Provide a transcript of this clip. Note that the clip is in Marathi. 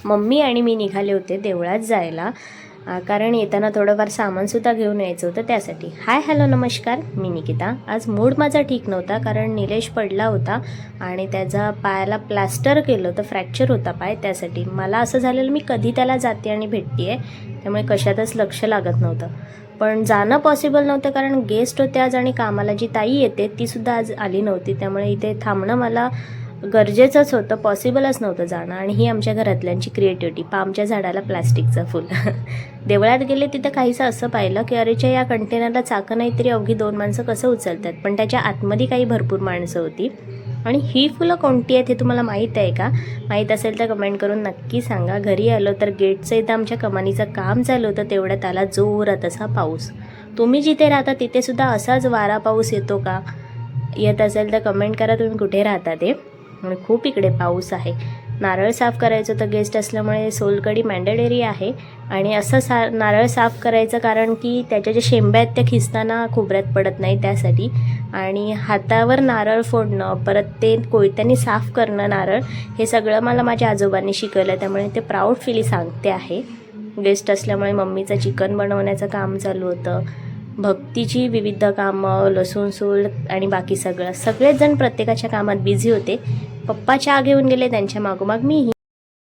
मम्मी आणि मी निघाले होते देवळात जायला, कारण येताना थोडंफार सामानसुद्धा घेऊन यायचं होतं त्यासाठी. हाय हॅलो नमस्कार, मी निकिता. आज मूड माझा ठीक नव्हता कारण निलेश पडला होता आणि त्याचा पायाला प्लास्टर केलं होतं, फ्रॅक्चर होता पाय. त्यासाठी मला असं झालेलं मी कधी त्याला जाते आणि भेटते आहे, त्यामुळे कशातच लक्ष लागत नव्हतं. पण जाणं पॉसिबल नव्हतं कारण गेस्ट होते आज आणि कामाला जी ताई येते तीसुद्धा आज आली नव्हती, त्यामुळे इथे थांबणं मला गरजेचंच होतं, पॉसिबलच नव्हतं जाणं. आणि ही आमच्या घरातल्यांची क्रिएटिव्हिटी, पामच्या झाडाला प्लास्टिकचं फुल. देवळात गेले तिथं काहीसं असं पाहिलं की अरेच्या या कंटेनरला चाकं नाही तरी अवघी 2 माणसं कसं उचलतात, पण त्याच्या आतमध्ये काही भरपूर माणसं होती. आणि ही फुलं कोणती आहेत हे तुम्हाला माहीत आहे का? माहीत असेल तर कमेंट करून नक्की सांगा. घरी आलो तर गेटचं इथं आमच्या कमानीचं काम चालू होतं, तेवढ्यात आला जोरात असा पाऊस. तुम्ही जिथे राहता तिथेसुद्धा असाच वारा पाऊस येतो का? येत असेल तर कमेंट करा तुम्ही कुठे राहता ते. आणि खूप इकडे पाऊस आहे. नारळ साफ करायचं होतं, गेस्ट असल्यामुळे सोलकढी मॅन्डेटरी आहे. आणि असं नारळ साफ करायचं कारण की त्याच्या ज्या शेंब्या आहेत त्या खिसताना खोबऱ्यात पडत नाही त्यासाठी. आणि हातावर नारळ फोडणं, परत ते कोयत्याने साफ करणं नारळ, हे सगळं मला माझ्या आजोबांनी शिकवलं, त्यामुळे ते प्राऊड फीली सांगते आहे. गेस्ट असल्यामुळे मम्मीचं चिकन बनवण्याचं काम चालू होतं, भक्तीची विविध कामं, लसूण सोल आणि बाकी सगळेच जण प्रत्येकाच्या कामात बिझी होते. पप्पा चहा घेऊन गेले, त्यांच्या मागोमाग मीही.